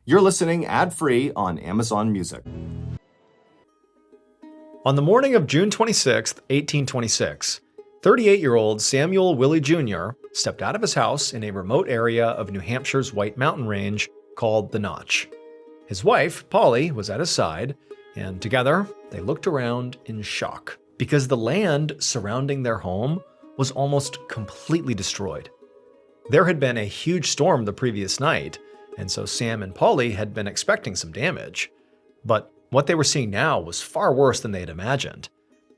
You're listening ad-free on Amazon Music. On the morning of June 26, 1826, 38-year-old Samuel Willie Jr. stepped out of his house in a remote area of New Hampshire's White Mountain Range called the Notch. His wife, Polly, was at his side, and together they looked around in shock because the land surrounding their home was almost completely destroyed. There had been a huge storm the previous night, and so Sam and Polly had been expecting some damage. But what they were seeing now was far worse than they had imagined.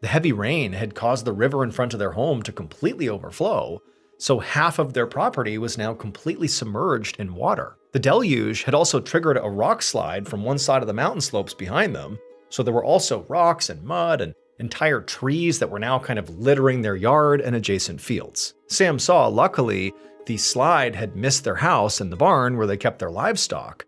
The heavy rain had caused the river in front of their home to completely overflow, so half of their property was now completely submerged in water. The deluge had also triggered a rock slide from one side of the mountain slopes behind them, so there were also rocks and mud and entire trees that were now kind of littering their yard and adjacent fields. Sam saw, luckily, the slide had missed their house and the barn where they kept their livestock,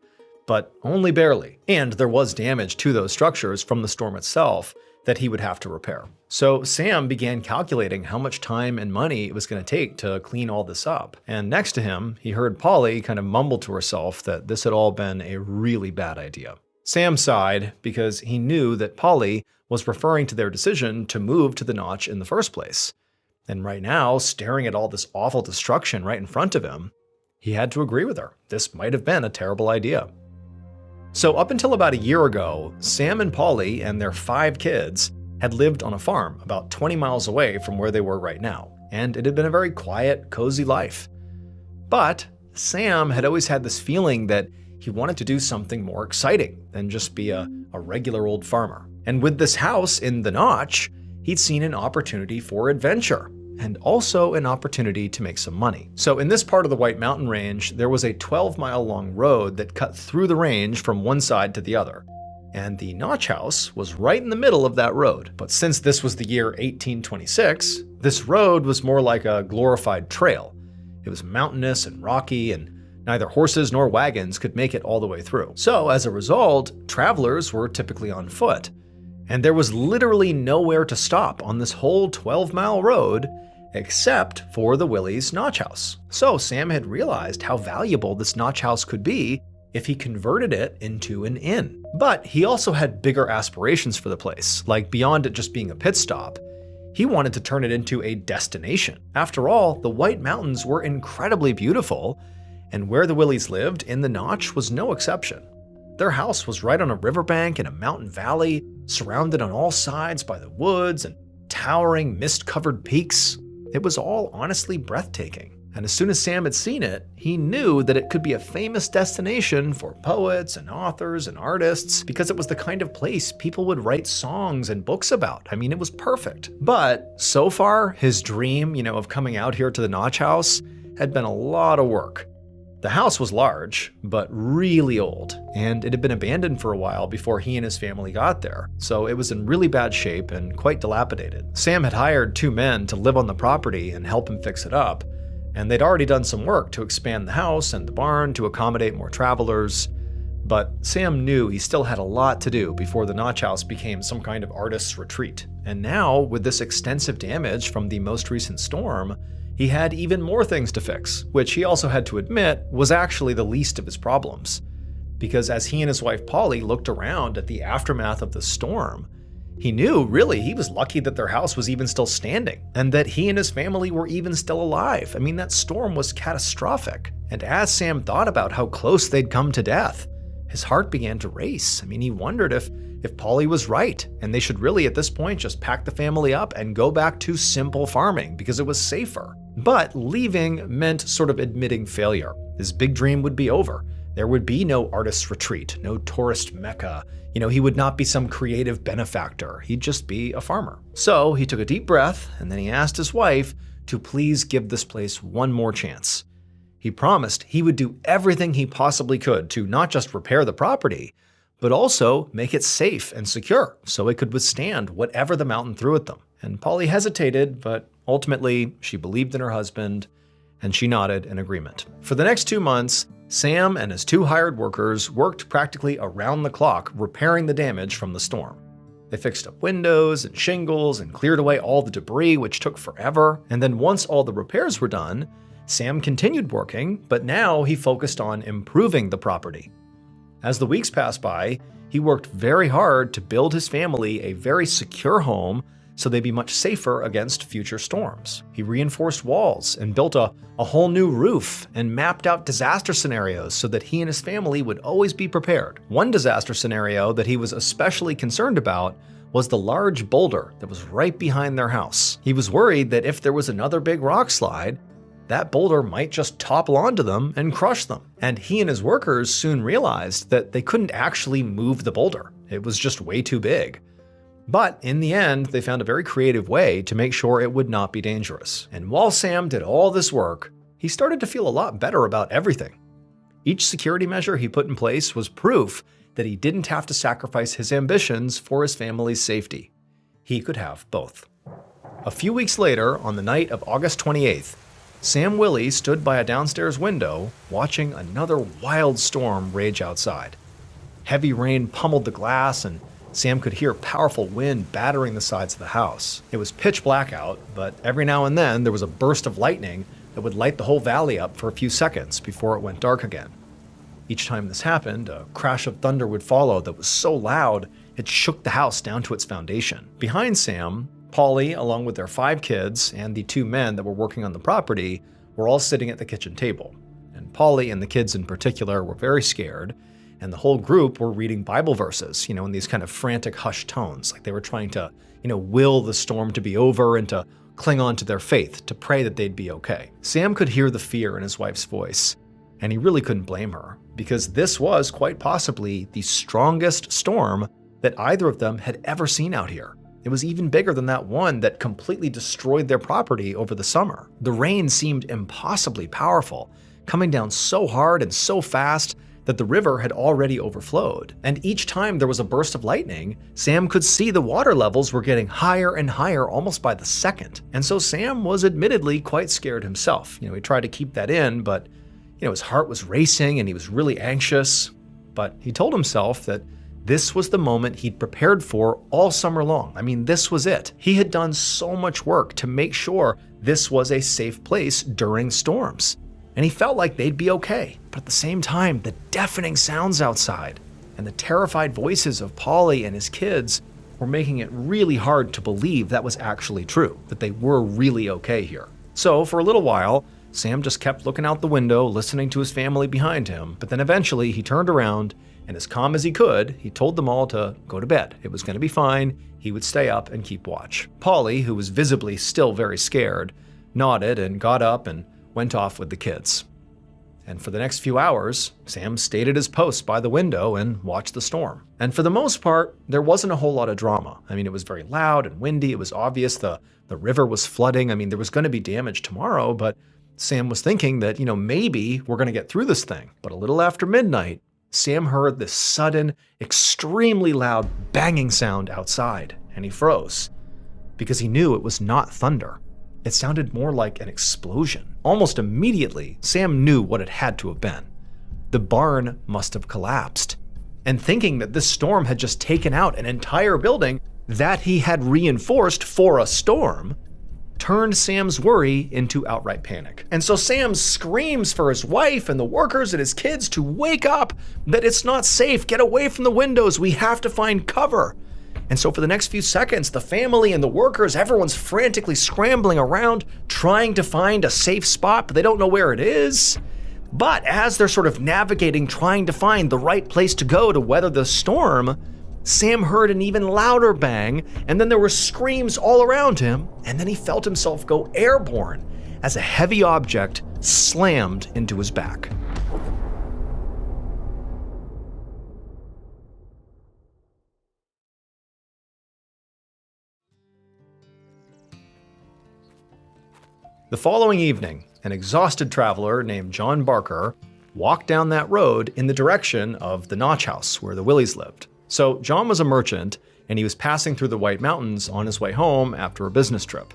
but only barely. And there was damage to those structures from the storm itself that he would have to repair. So Sam began calculating how much time and money it was going to take to clean all this up. And next to him, he heard Polly kind of mumble to herself that this had all been a really bad idea. Sam sighed because he knew that Polly was referring to their decision to move to the Notch in the first place. And right now, staring at all this awful destruction right in front of him, he had to agree with her. This might have been a terrible idea. So up until about a year ago, Sam and Polly and their 5 kids had lived on a farm about 20 miles away from where they were right now, and it had been a very quiet, cozy life. But Sam had always had this feeling that he wanted to do something more exciting than just be a regular old farmer. And with this house in the Notch, he'd seen an opportunity for adventure, and also an opportunity to make some money. So in this part of the White Mountain Range, there was a 12-mile-long road that cut through the range from one side to the other. And the Notch house was right in the middle of that road. But since this was the year 1826, this road was more like a glorified trail. It was mountainous and rocky, and neither horses nor wagons could make it all the way through. So as a result, travelers were typically on foot. And there was literally nowhere to stop on this whole 12-mile road except for the Willie's Notch house. So Sam had realized how valuable this Notch house could be if he converted it into an inn. But he also had bigger aspirations for the place, like beyond it just being a pit stop. He wanted to turn it into a destination. After all, the White Mountains were incredibly beautiful, and where the Willies lived in the Notch was no exception. Their house was right on a riverbank in a mountain valley, surrounded on all sides by the woods and towering mist-covered peaks. It was all honestly breathtaking. And as soon as Sam had seen it, he knew that it could be a famous destination for poets and authors and artists because it was the kind of place people would write songs and books about. I mean, it was perfect. But so far, his dream, of coming out here to the Notch house had been a lot of work. The house was large, but really old, and it had been abandoned for a while before he and his family got there, so it was in really bad shape and quite dilapidated. Sam had hired 2 men to live on the property and help him fix it up, and they'd already done some work to expand the house and the barn to accommodate more travelers. But Sam knew he still had a lot to do before the Notch house became some kind of artist's retreat. And now, with this extensive damage from the most recent storm, he had even more things to fix, which he also had to admit was actually the least of his problems. Because as he and his wife Polly looked around at the aftermath of the storm, he knew really he was lucky that their house was even still standing, and that he and his family were even still alive. I mean, that storm was catastrophic. And as Sam thought about how close they'd come to death, his heart began to race. I mean, he wondered if Polly was right, and they should really at this point just pack the family up and go back to simple farming because it was safer. But leaving meant sort of admitting failure. His big dream would be over. There would be no artist's retreat, no tourist mecca. He would not be some creative benefactor. He'd just be a farmer. So he took a deep breath, and then he asked his wife to please give this place one more chance. He promised he would do everything he possibly could to not just repair the property, but also make it safe and secure so it could withstand whatever the mountain threw at them. And Polly hesitated, but ultimately she believed in her husband, and she nodded in agreement. For the next 2 months, Sam and his 2 hired workers worked practically around the clock repairing the damage from the storm. They fixed up windows and shingles and cleared away all the debris, which took forever. And then once all the repairs were done, Sam continued working, but now he focused on improving the property. As the weeks passed by, he worked very hard to build his family a very secure home so they'd be much safer against future storms. He reinforced walls and built a whole new roof and mapped out disaster scenarios so that he and his family would always be prepared. One disaster scenario that he was especially concerned about was the large boulder that was right behind their house. He was worried that if there was another big rock slide, that boulder might just topple onto them and crush them. And he and his workers soon realized that they couldn't actually move the boulder. It was just way too big. But in the end, they found a very creative way to make sure it would not be dangerous. And while Sam did all this work, he started to feel a lot better about everything. Each security measure he put in place was proof that he didn't have to sacrifice his ambitions for his family's safety. He could have both. A few weeks later, on the night of August 28th, Sam Willie stood by a downstairs window watching another wild storm rage outside. Heavy rain pummeled the glass, and Sam could hear powerful wind battering the sides of the house. It was pitch black out, but every now and then there was a burst of lightning that would light the whole valley up for a few seconds before it went dark again. Each time this happened, a crash of thunder would follow that was so loud it shook the house down to its foundation. Behind Sam, Polly, along with their 5 kids and the 2 men that were working on the property, were all sitting at the kitchen table. And Polly and the kids in particular were very scared, and the whole group were reading Bible verses, in these kind of frantic hushed tones, like they were trying to, will the storm to be over and to cling on to their faith, to pray that they'd be okay. Sam could hear the fear in his wife's voice, and he really couldn't blame her, because this was quite possibly the strongest storm that either of them had ever seen out here. It was even bigger than that one that completely destroyed their property over the summer. The rain seemed impossibly powerful, coming down so hard and so fast that the river had already overflowed. And each time there was a burst of lightning, Sam could see the water levels were getting higher and higher almost by the second. And so Sam was admittedly quite scared himself. He tried to keep that in, but his heart was racing and he was really anxious. But he told himself that this was the moment he'd prepared for all summer long. I mean, this was it. He had done so much work to make sure this was a safe place during storms. And he felt like they'd be okay. But at the same time, the deafening sounds outside and the terrified voices of Polly and his kids were making it really hard to believe that was actually true, that they were really okay here. So for a little while, Sam just kept looking out the window, listening to his family behind him. But then eventually he turned around, and as calm as he could, he told them all to go to bed. It was going to be fine. He would stay up and keep watch. Polly, who was visibly still very scared, nodded and got up and went off with the kids. And for the next few hours, Sam stayed at his post by the window and watched the storm. And for the most part, there wasn't a whole lot of drama. I mean, it was very loud and windy. It was obvious the river was flooding. I mean, there was going to be damage tomorrow, but Sam was thinking that, maybe we're going to get through this thing. But a little after midnight, Sam heard this sudden, extremely loud banging sound outside, and he froze because he knew it was not thunder. It sounded more like an explosion. Almost immediately, Sam knew what it had to have been. The barn must have collapsed. And thinking that this storm had just taken out an entire building that he had reinforced for a storm, turned Sam's worry into outright panic. And so Sam screams for his wife and the workers and his kids to wake up, that it's not safe, get away from the windows, we have to find cover. And so for the next few seconds, the family and the workers, everyone's frantically scrambling around, trying to find a safe spot, but they don't know where it is. But as they're sort of navigating, trying to find the right place to go to weather the storm, Sam heard an even louder bang, and then there were screams all around him, and then he felt himself go airborne as a heavy object slammed into his back. The following evening, an exhausted traveler named John Barker walked down that road in the direction of the Notch House where the Willies lived. So John was a merchant, and he was passing through the White Mountains on his way home after a business trip.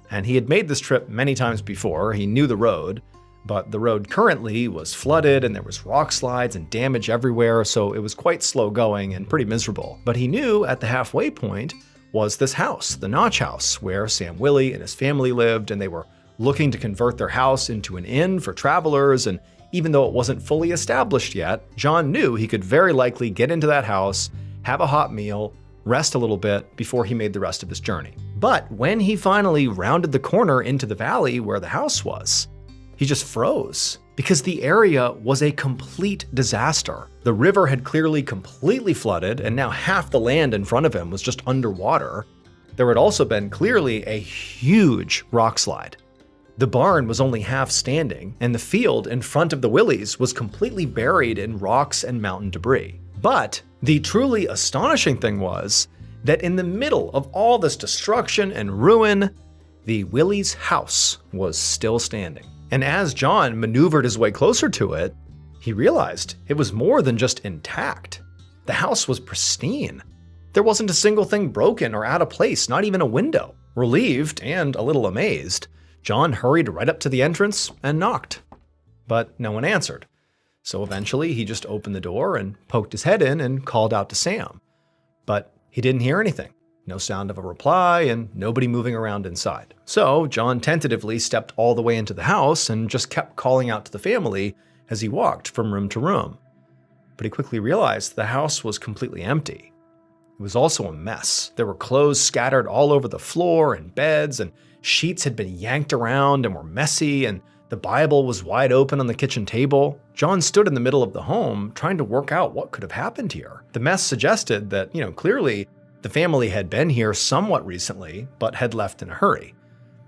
And he had made this trip many times before. He knew the road, but the road currently was flooded and there was rock slides and damage everywhere, so it was quite slow going and pretty miserable. But he knew at the halfway point was this house, the Notch House, where Sam Willie and his family lived, and they were looking to convert their house into an inn for travelers, and Even though it wasn't fully established yet, John knew he could very likely get into that house, have a hot meal, rest a little bit before he made the rest of his journey. But when he finally rounded the corner into the valley where the house was, he just froze because the area was a complete disaster. The river had clearly completely flooded, and now half the land in front of him was just underwater. There had also been clearly a huge rock slide. The barn was only half standing, and the field in front of the Willies was completely buried in rocks and mountain debris. But the truly astonishing thing was that in the middle of all this destruction and ruin, the Willies' house was still standing. And as John maneuvered his way closer to it, he realized it was more than just intact. The house was pristine. There wasn't a single thing broken or out of place, not even a window. Relieved and a little amazed, John hurried right up to the entrance and knocked. But no one answered. So eventually he just opened the door and poked his head in and called out to Sam. But he didn't hear anything. No sound of a reply and nobody moving around inside. So John tentatively stepped all the way into the house and just kept calling out to the family as he walked from room to room. But he quickly realized the house was completely empty. It was also a mess. There were clothes scattered all over the floor and beds, and sheets had been yanked around and were messy, and the Bible was wide open on the kitchen table. John stood in the middle of the home trying to work out what could have happened here. The mess suggested that, clearly the family had been here somewhat recently, but had left in a hurry.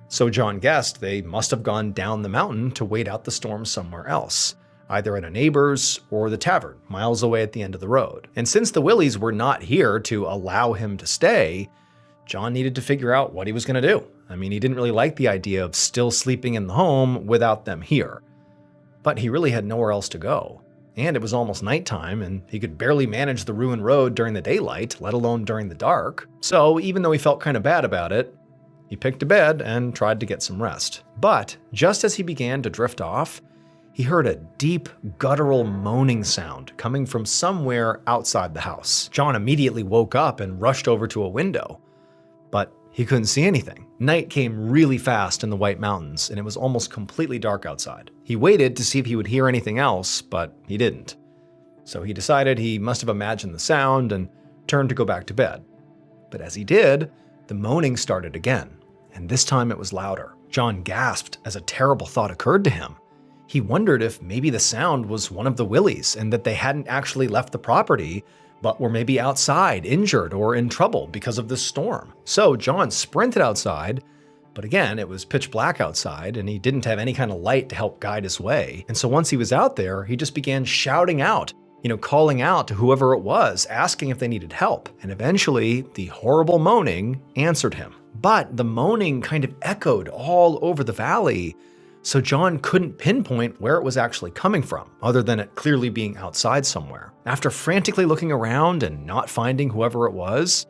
So John guessed they must have gone down the mountain to wait out the storm somewhere else, either at a neighbor's or the tavern, miles away at the end of the road. And since the Willies were not here to allow him to stay, John needed to figure out what he was going to do. He didn't really like the idea of still sleeping in the home without them here. But he really had nowhere else to go. And it was almost nighttime, and he could barely manage the ruined road during the daylight, let alone during the dark. So even though he felt kind of bad about it, he picked a bed and tried to get some rest. But just as he began to drift off, he heard a deep, guttural moaning sound coming from somewhere outside the house. John immediately woke up and rushed over to a window, but he couldn't see anything. Night came really fast in the White Mountains, and it was almost completely dark outside. He waited to see if he would hear anything else, but he didn't. So he decided he must have imagined the sound and turned to go back to bed. But as he did, the moaning started again, and this time it was louder. John gasped as a terrible thought occurred to him. He wondered if maybe the sound was one of the Willies and that they hadn't actually left the property, but were maybe outside, injured or in trouble because of this storm. So John sprinted outside, but again, it was pitch black outside and he didn't have any kind of light to help guide his way. And so once he was out there, he just began shouting out, calling out to whoever it was, asking if they needed help. And eventually, the horrible moaning answered him. But the moaning kind of echoed all over the valley, so John couldn't pinpoint where it was actually coming from, other than it clearly being outside somewhere. After frantically looking around and not finding whoever it was,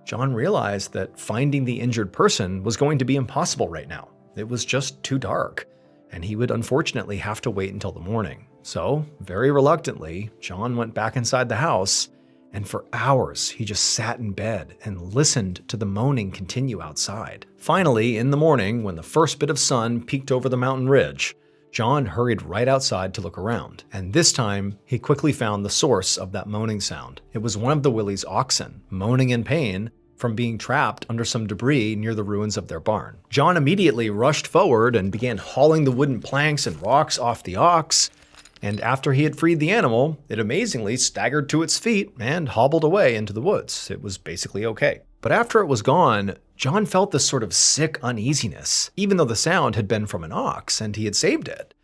John realized that finding the injured person was going to be impossible right now. It was just too dark, and he would unfortunately have to wait until the morning. So, very reluctantly, John went back inside the house, and for hours he just sat in bed and listened to the moaning continue outside. Finally, in the morning, when the first bit of sun peeked over the mountain ridge, John hurried right outside to look around, and this time he quickly found the source of that moaning sound. It was one of the Willies' oxen, moaning in pain from being trapped under some debris near the ruins of their barn. John immediately rushed forward and began hauling the wooden planks and rocks off the ox, and after he had freed the animal, it amazingly staggered to its feet and hobbled away into the woods. It was basically okay. But after it was gone, John felt this sort of sick uneasiness, even though the sound had been from an ox and he had saved it.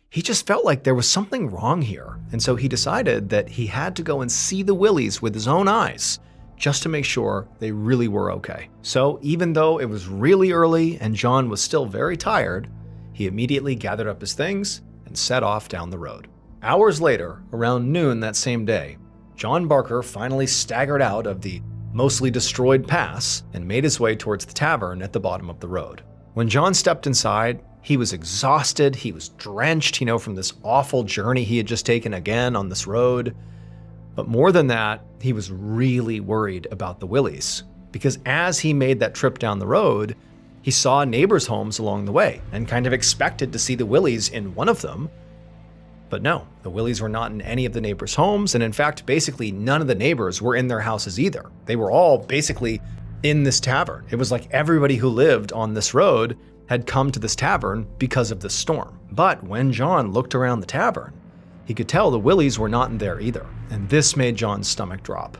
He just felt like there was something wrong here, and so he decided that he had to go and see the Willies with his own eyes, just to make sure they really were okay. So even though it was really early and John was still very tired, he immediately gathered up his things and set off down the road. Hours later, around noon that same day, John Barker finally staggered out of the mostly destroyed pass and made his way towards the tavern at the bottom of the road. When John stepped inside, he was exhausted, he was drenched, from this awful journey he had just taken again on this road. But more than that, he was really worried about the Willies, because as he made that trip down the road, he saw neighbors' homes along the way and kind of expected to see the Willies in one of them. But no, the Willies were not in any of the neighbors' homes, and in fact, basically none of the neighbors were in their houses either. They were all basically in this tavern. It was like everybody who lived on this road had come to this tavern because of the storm. But when John looked around the tavern, he could tell the Willies were not in there either, and this made John's stomach drop.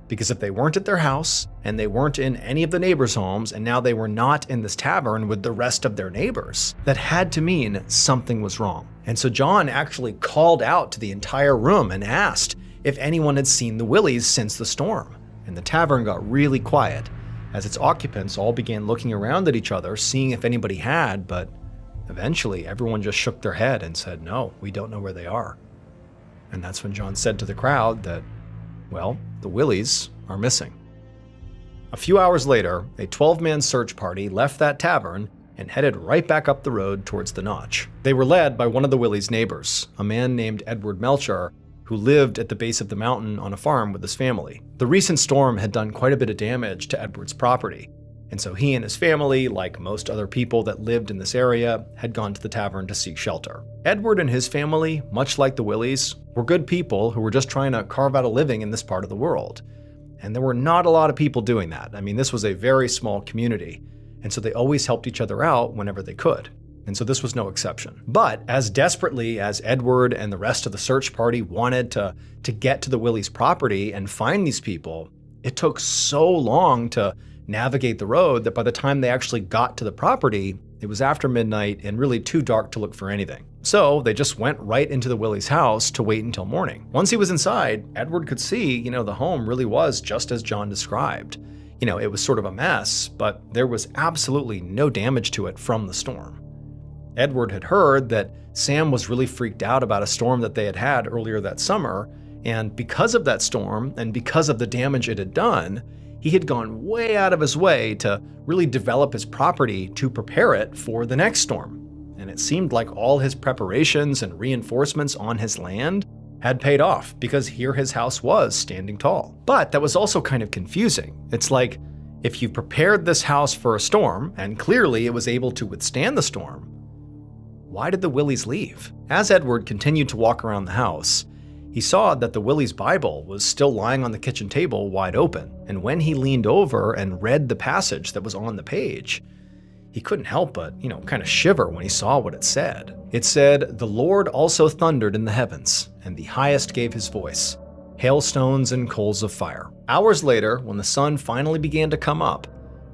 Because if they weren't at their house, and they weren't in any of the neighbors' homes, and now they were not in this tavern with the rest of their neighbors, that had to mean something was wrong. And so John actually called out to the entire room and asked if anyone had seen the Willies since the storm. And the tavern got really quiet as its occupants all began looking around at each other, seeing if anybody had, but eventually everyone just shook their head and said, no, we don't know where they are. And that's when John said to the crowd that, well, the Willies are missing. A few hours later, a 12-man search party left that tavern and headed right back up the road towards the Notch. They were led by one of the Willies' neighbors, a man named Edward Melcher, who lived at the base of the mountain on a farm with his family. The recent storm had done quite a bit of damage to Edward's property, and so he and his family, like most other people that lived in this area, had gone to the tavern to seek shelter. Edward and his family, much like the Willies, were good people who were just trying to carve out a living in this part of the world. And there were not a lot of people doing that. I mean, this was a very small community, and so they always helped each other out whenever they could. And so this was no exception. But as desperately as Edward and the rest of the search party wanted to get to the Willies' property and find these people, it took so long to navigate the road that by the time they actually got to the property, it was after midnight and really too dark to look for anything. So they just went right into the Willies' house to wait until morning. Once he was inside, Edward could see, the home really was just as John described. It was sort of a mess, but there was absolutely no damage to it from the storm. Edward had heard that Sam was really freaked out about a storm that they had had earlier that summer, and because of that storm and because of the damage it had done, he had gone way out of his way to really develop his property to prepare it for the next storm. And it seemed like all his preparations and reinforcements on his land had paid off because here his house was standing tall. But that was also kind of confusing. It's like, if you prepared this house for a storm, and clearly it was able to withstand the storm, why did the Willies leave? As Edward continued to walk around the house, he saw that the Willies' Bible was still lying on the kitchen table wide open, and when he leaned over and read the passage that was on the page, he couldn't help but, kind of shiver when he saw what it said. It said, "The Lord also thundered in the heavens, and the highest gave his voice, hailstones and coals of fire." Hours later, when the sun finally began to come up,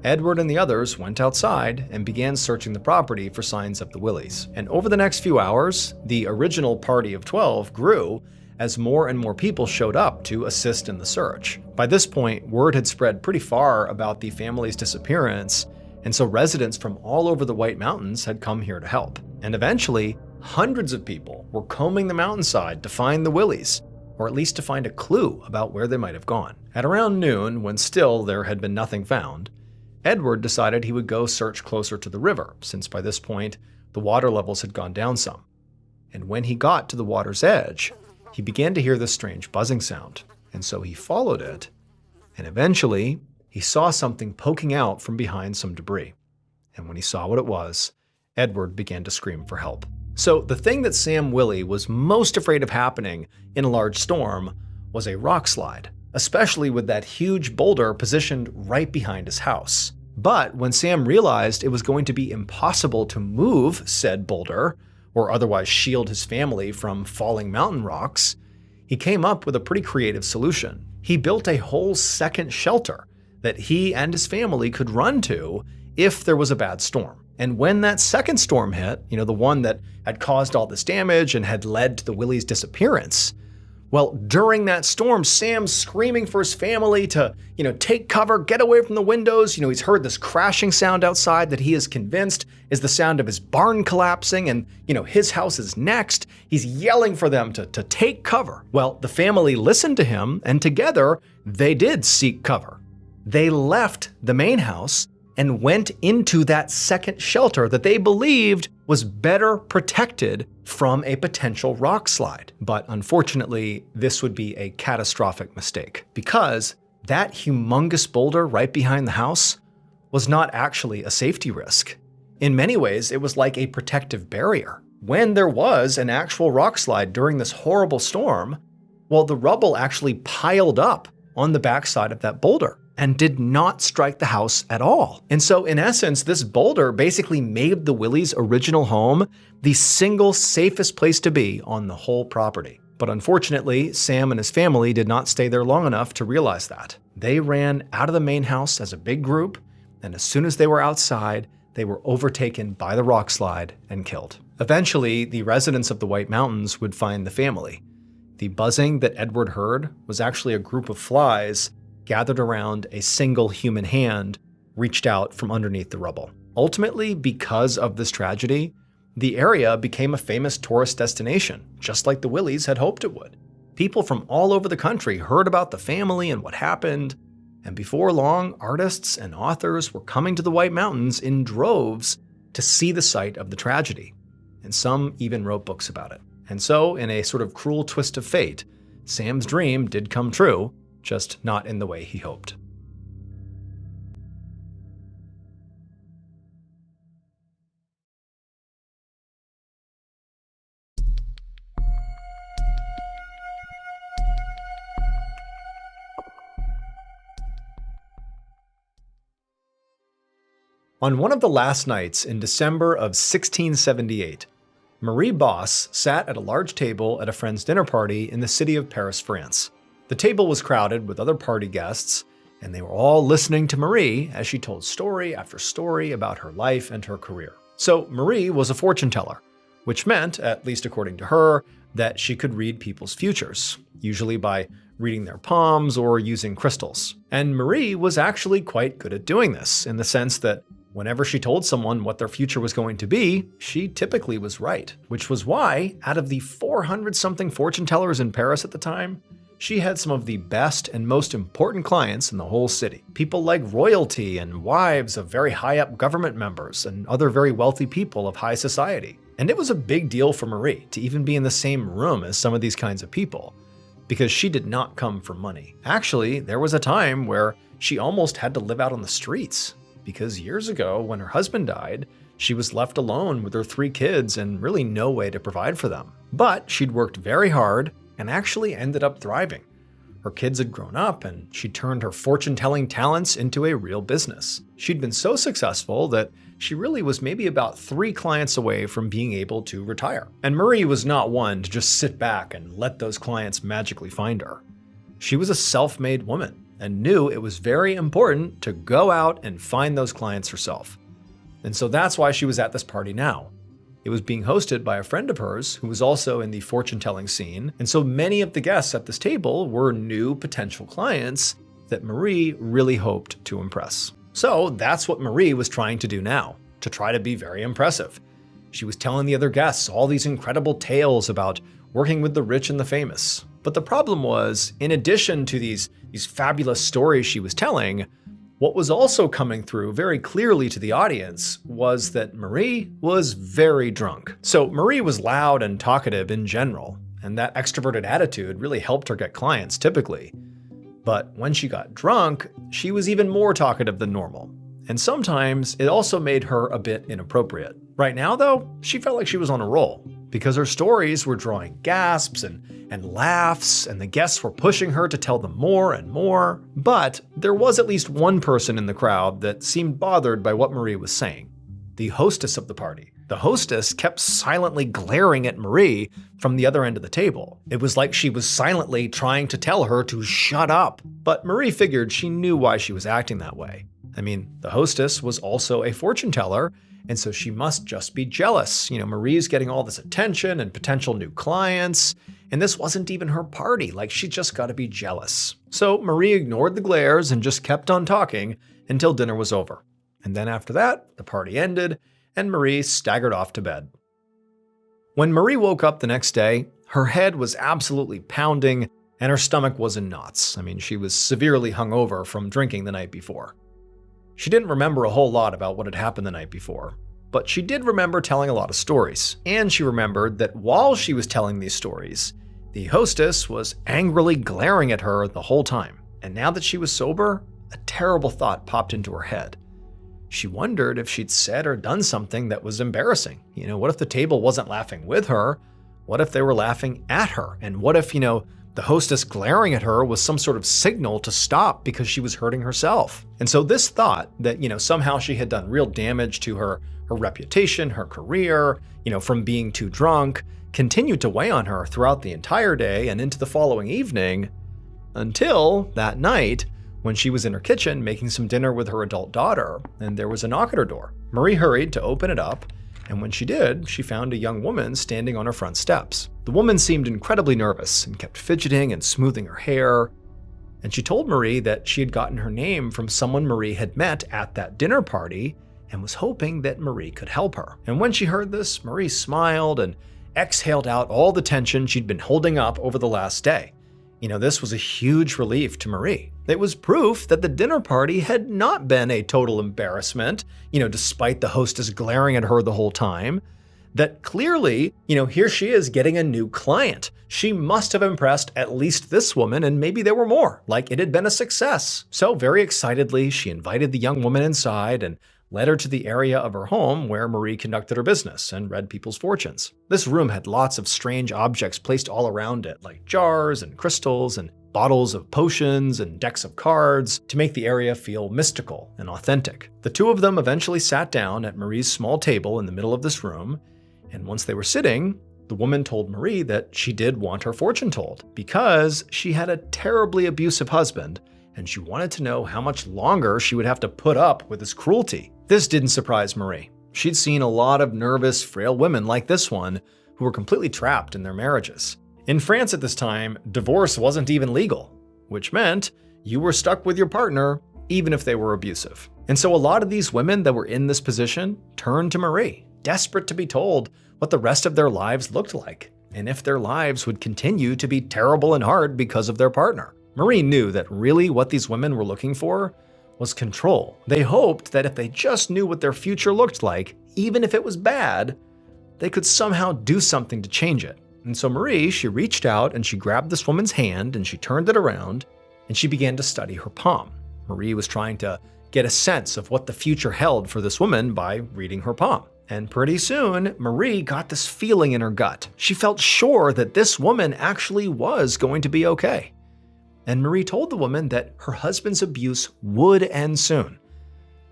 Edward and the others went outside and began searching the property for signs of the Willies. And over the next few hours, the original party of 12 grew as more and more people showed up to assist in the search. By this point, word had spread pretty far about the family's disappearance, and so residents from all over the White Mountains had come here to help. And eventually, hundreds of people were combing the mountainside to find the Willies, or at least to find a clue about where they might have gone. At around noon, when still there had been nothing found, Edward decided he would go search closer to the river, since by this point, the water levels had gone down some. And when he got to the water's edge, he began to hear this strange buzzing sound, and so he followed it, and eventually, he saw something poking out from behind some debris. And when he saw what it was, Edward began to scream for help. So the thing that Sam Willie was most afraid of happening in a large storm was a rock slide, especially with that huge boulder positioned right behind his house. But when Sam realized it was going to be impossible to move said boulder, or otherwise shield his family from falling mountain rocks, he came up with a pretty creative solution. He built a whole second shelter that he and his family could run to if there was a bad storm. And when that second storm hit, the one that had caused all this damage and had led to the Willies' disappearance, well, during that storm, Sam's screaming for his family to, take cover, get away from the windows. He's heard this crashing sound outside that he is convinced is the sound of his barn collapsing and, his house is next. He's yelling for them to take cover. Well, the family listened to him, and together they did seek cover. They left the main house and went into that second shelter that they believed was better protected from a potential rock slide. But unfortunately, this would be a catastrophic mistake because that humongous boulder right behind the house was not actually a safety risk. In many ways, it was like a protective barrier. when there was an actual rock slide during this horrible storm, well, the rubble actually piled up on the backside of that boulder and did not strike the house at all. And so in essence, this boulder basically made the Willies' original home the single safest place to be on the whole property. But unfortunately, Sam and his family did not stay there long enough to realize that. They ran out of the main house as a big group, and as soon as they were outside, they were overtaken by the rock slide and killed. Eventually, the residents of the White Mountains would find the family. The buzzing that Edward heard was actually a group of flies gathered around a single human hand reached out from underneath the rubble. Ultimately, because of this tragedy, the area became a famous tourist destination, just like the Willies had hoped it would. People from all over the country heard about the family and what happened, and before long, artists and authors were coming to the White Mountains in droves to see the site of the tragedy, and some even wrote books about it. And so, in a sort of cruel twist of fate, Sam's dream did come true, just not in the way he hoped. On one of the last nights in December of 1678, Marie Bosse sat at a large table at a friend's dinner party in the city of Paris, France. The table was crowded with other party guests, and they were all listening to Marie as she told story after story about her life and her career. So Marie was a fortune teller, which meant, at least according to her, that she could read people's futures, usually by reading their palms or using crystals. And Marie was actually quite good at doing this, in the sense that whenever she told someone what their future was going to be, she typically was right, which was why, out of the 400-something fortune tellers in Paris at the time, she had some of the best and most important clients in the whole city. People like royalty and wives of very high-up government members and other very wealthy people of high society. And it was a big deal for Marie to even be in the same room as some of these kinds of people, because she did not come for money. Actually, there was a time where she almost had to live out on the streets, because years ago, when her husband died, she was left alone with her 3 kids and really no way to provide for them. But she'd worked very hard and actually ended up thriving. Her kids had grown up, and she turned her fortune-telling talents into a real business. She'd been so successful that she really was maybe about 3 clients away from being able to retire. And Marie was not one to just sit back and let those clients magically find her. She was a self-made woman and knew it was very important to go out and find those clients herself. And so that's why she was at this party now. It was being hosted by a friend of hers who was also in the fortune-telling scene, and so many of the guests at this table were new potential clients that Marie really hoped to impress. So that's what Marie was trying to do now, to try to be very impressive. She was telling the other guests all these incredible tales about working with the rich and the famous. But the problem was, in addition to these fabulous stories she was telling, what was also coming through very clearly to the audience was that Marie was very drunk. So Marie was loud and talkative in general, and that extroverted attitude really helped her get clients typically. But when she got drunk, she was even more talkative than normal. And sometimes it also made her a bit inappropriate. Right now, though, she felt like she was on a roll, because her stories were drawing gasps and laughs, and the guests were pushing her to tell them more and more. But there was at least one person in the crowd that seemed bothered by what Marie was saying: the hostess of the party. The hostess kept silently glaring at Marie from the other end of the table. It was like she was silently trying to tell her to shut up. But Marie figured she knew why she was acting that way. I mean, the hostess was also a fortune teller, and so she must just be jealous. Marie's getting all this attention and potential new clients, and this wasn't even her party. Like, she just got to be jealous. So Marie ignored the glares and just kept on talking until dinner was over. And then after that, the party ended, and Marie staggered off to bed. When Marie woke up the next day, her head was absolutely pounding, and her stomach was in knots. I mean, she was severely hungover from drinking the night before. She didn't remember a whole lot about what had happened the night before, but she did remember telling a lot of stories. And she remembered that while she was telling these stories, the hostess was angrily glaring at her the whole time. And now that she was sober, a terrible thought popped into her head. She wondered if she'd said or done something that was embarrassing. What if the table wasn't laughing with her? What if they were laughing at her? And what if, the hostess glaring at her was some sort of signal to stop because she was hurting herself? And so this thought that, somehow she had done real damage to her reputation, her career, from being too drunk, continued to weigh on her throughout the entire day and into the following evening, until that night when she was in her kitchen making some dinner with her adult daughter, and there was a knock at her door. Marie hurried to open it up, and when she did, she found a young woman standing on her front steps. The woman seemed incredibly nervous and kept fidgeting and smoothing her hair, and she told Marie that she had gotten her name from someone Marie had met at that dinner party and was hoping that Marie could help her. And when she heard this, Marie smiled and exhaled out all the tension she'd been holding up over the last day. This was a huge relief to Marie. It was proof that the dinner party had not been a total embarrassment, despite the hostess glaring at her the whole time. That clearly, here she is getting a new client. She must have impressed at least this woman, and maybe there were more, like it had been a success. So very excitedly, she invited the young woman inside and led her to the area of her home where Marie conducted her business and read people's fortunes. This room had lots of strange objects placed all around it, like jars and crystals and bottles of potions and decks of cards to make the area feel mystical and authentic. The two of them eventually sat down at Marie's small table in the middle of this room, and once they were sitting, the woman told Marie that she did want her fortune told because she had a terribly abusive husband, and she wanted to know how much longer she would have to put up with his cruelty. This didn't surprise Marie. She'd seen a lot of nervous, frail women like this one who were completely trapped in their marriages. In France at this time, divorce wasn't even legal, which meant you were stuck with your partner even if they were abusive. And so a lot of these women that were in this position turned to Marie, desperate to be told what the rest of their lives looked like, and if their lives would continue to be terrible and hard because of their partner. Marie knew that really what these women were looking for was control. They hoped that if they just knew what their future looked like, even if it was bad, they could somehow do something to change it. And so Marie, she reached out and she grabbed this woman's hand and she turned it around and she began to study her palm. Marie was trying to get a sense of what the future held for this woman by reading her palm. And pretty soon, Marie got this feeling in her gut. She felt sure that this woman actually was going to be okay. And Marie told the woman that her husband's abuse would end soon.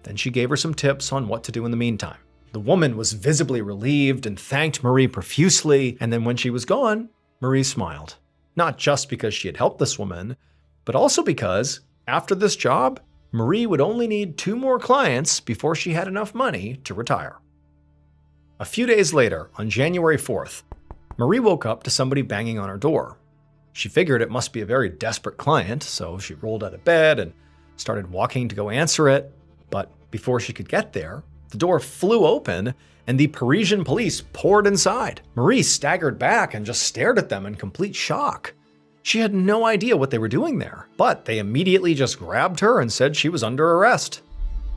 Then she gave her some tips on what to do in the meantime. The woman was visibly relieved and thanked Marie profusely, and then when she was gone, Marie smiled. Not just because she had helped this woman, but also because, after this job, Marie would only need 2 more clients before she had enough money to retire. A few days later, on January 4th, Marie woke up to somebody banging on her door. She figured it must be a very desperate client, so she rolled out of bed and started walking to go answer it. But before she could get there, the door flew open and the Parisian police poured inside. Marie staggered back and just stared at them in complete shock. She had no idea what they were doing there, but they immediately just grabbed her and said she was under arrest.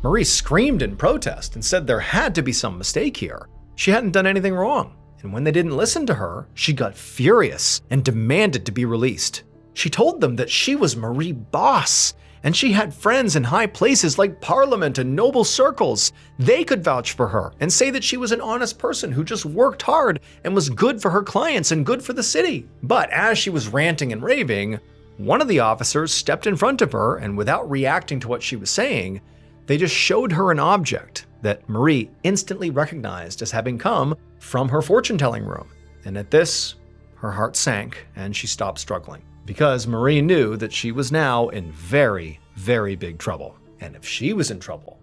Marie screamed in protest and said there had to be some mistake here. She hadn't done anything wrong. And when they didn't listen to her, she got furious and demanded to be released. She told them that she was Marie Boss, and she had friends in high places like Parliament and noble circles. They could vouch for her and say that she was an honest person who just worked hard and was good for her clients and good for the city. But as she was ranting and raving, one of the officers stepped in front of her, and without reacting to what she was saying, they just showed her an object that Marie instantly recognized as having come from her fortune-telling room. And at this, her heart sank and she stopped struggling, because Marie knew that she was now in very, very big trouble. And if she was in trouble,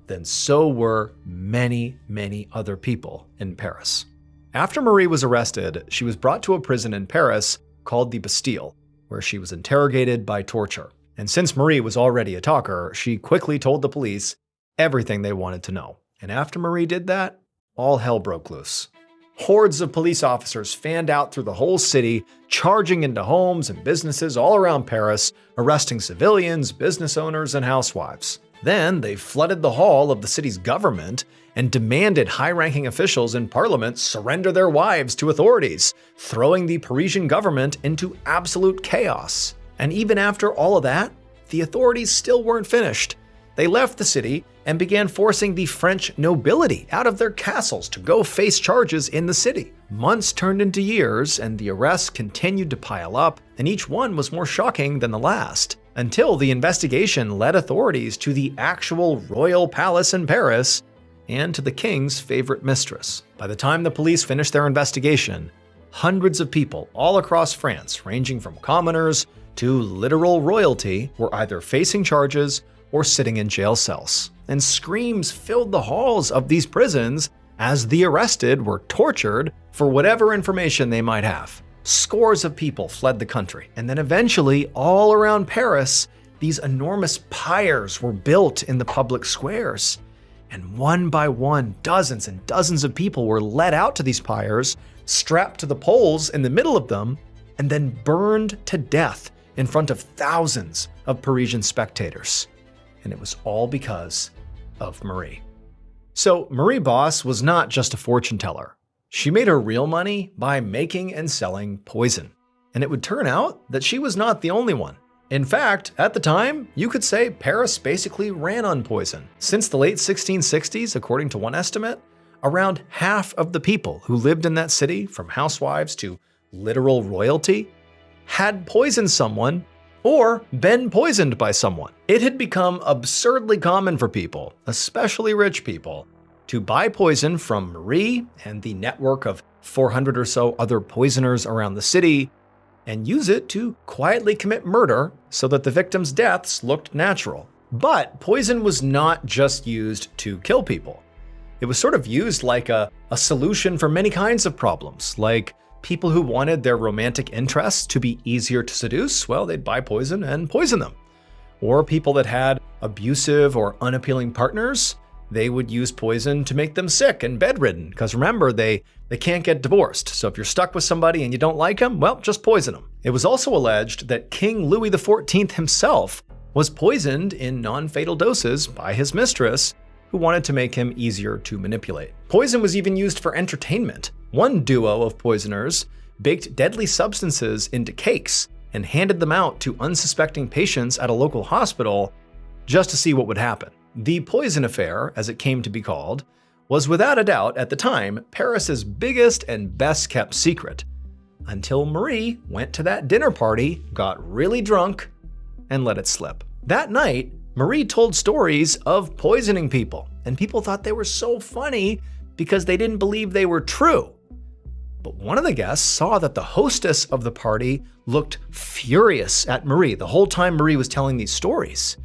then so were many, many other people in Paris. After Marie was arrested, she was brought to a prison in Paris called the Bastille, where she was interrogated by torture. And since Marie was already a talker, she quickly told the police everything they wanted to know. And after Marie did that, all hell broke loose. Hordes of police officers fanned out through the whole city, charging into homes and businesses all around Paris, arresting civilians, business owners, and housewives. Then they flooded the hall of the city's government and demanded high-ranking officials in parliament surrender their wives to authorities, throwing the Parisian government into absolute chaos. And even after all of that, the authorities still weren't finished. They left the city and began forcing the French nobility out of their castles to go face charges in the city. Months turned into years, and the arrests continued to pile up, and each one was more shocking than the last, until the investigation led authorities to the actual royal palace in Paris and to the king's favorite mistress. By the time the police finished their investigation, hundreds of people all across France, ranging from commoners to literal royalty, were either facing charges or sitting in jail cells. And screams filled the halls of these prisons as the arrested were tortured for whatever information they might have. Scores of people fled the country, and then eventually, all around Paris, these enormous pyres were built in the public squares. And one by one, dozens and dozens of people were led out to these pyres, strapped to the poles in the middle of them, and then burned to death in front of thousands of Parisian spectators. And it was all because of Marie. So Marie Bosse was not just a fortune teller. She made her real money by making and selling poison. And it would turn out that she was not the only one. In fact, at the time, you could say Paris basically ran on poison. Since the late 1660s, according to one estimate, around half of the people who lived in that city, from housewives to literal royalty, had poisoned someone or been poisoned by someone. It had become absurdly common for people, especially rich people, to buy poison from Marie and the network of 400 or so other poisoners around the city and use it to quietly commit murder so that the victims' deaths looked natural. But poison was not just used to kill people. It was sort of used like a solution for many kinds of problems, like people who wanted their romantic interests to be easier to seduce, well, they'd buy poison and poison them. Or people that had abusive or unappealing partners, they would use poison to make them sick and bedridden, because remember, they can't get divorced. So if you're stuck with somebody and you don't like them, well, just poison them. It was also alleged that King Louis XIV himself was poisoned in non-fatal doses by his mistress, who wanted to make him easier to manipulate. Poison was even used for entertainment. One duo of poisoners baked deadly substances into cakes and handed them out to unsuspecting patients at a local hospital just to see what would happen. The poison affair, as it came to be called, was without a doubt at the time Paris's biggest and best kept secret, until Marie went to that dinner party, got really drunk, and let it slip. That night, Marie told stories of poisoning people, and people thought they were so funny because they didn't believe they were true. But one of the guests saw that the hostess of the party looked furious at Marie the whole time Marie was telling these stories.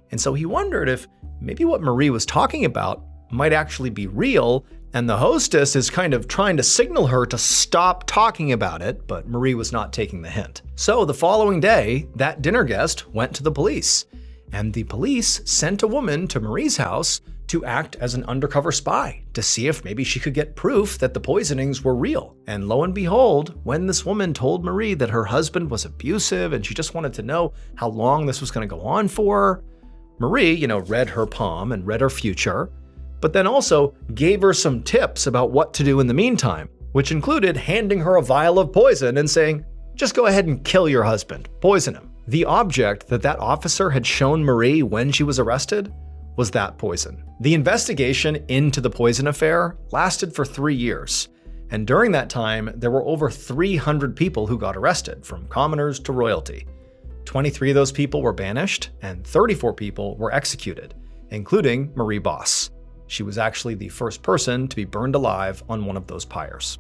And so he wondered if maybe what Marie was talking about might actually be real, and the hostess is kind of trying to signal her to stop talking about it, but Marie was not taking the hint. So the following day, that dinner guest went to the police, and the police sent a woman to Marie's house to act as an undercover spy to see if maybe she could get proof that the poisonings were real. And lo and behold, when this woman told Marie that her husband was abusive and she just wanted to know how long this was going to go on for, Marie, read her palm and read her future, but then also gave her some tips about what to do in the meantime, which included handing her a vial of poison and saying, just go ahead and kill your husband, poison him. The object that officer had shown Marie when she was arrested was that poison. The investigation into the poison affair lasted for 3 years, and during that time, there were over 300 people who got arrested, from commoners to royalty. 23 of those people were banished, and 34 people were executed, including Marie Bosse. She was actually the first person to be burned alive on one of those pyres.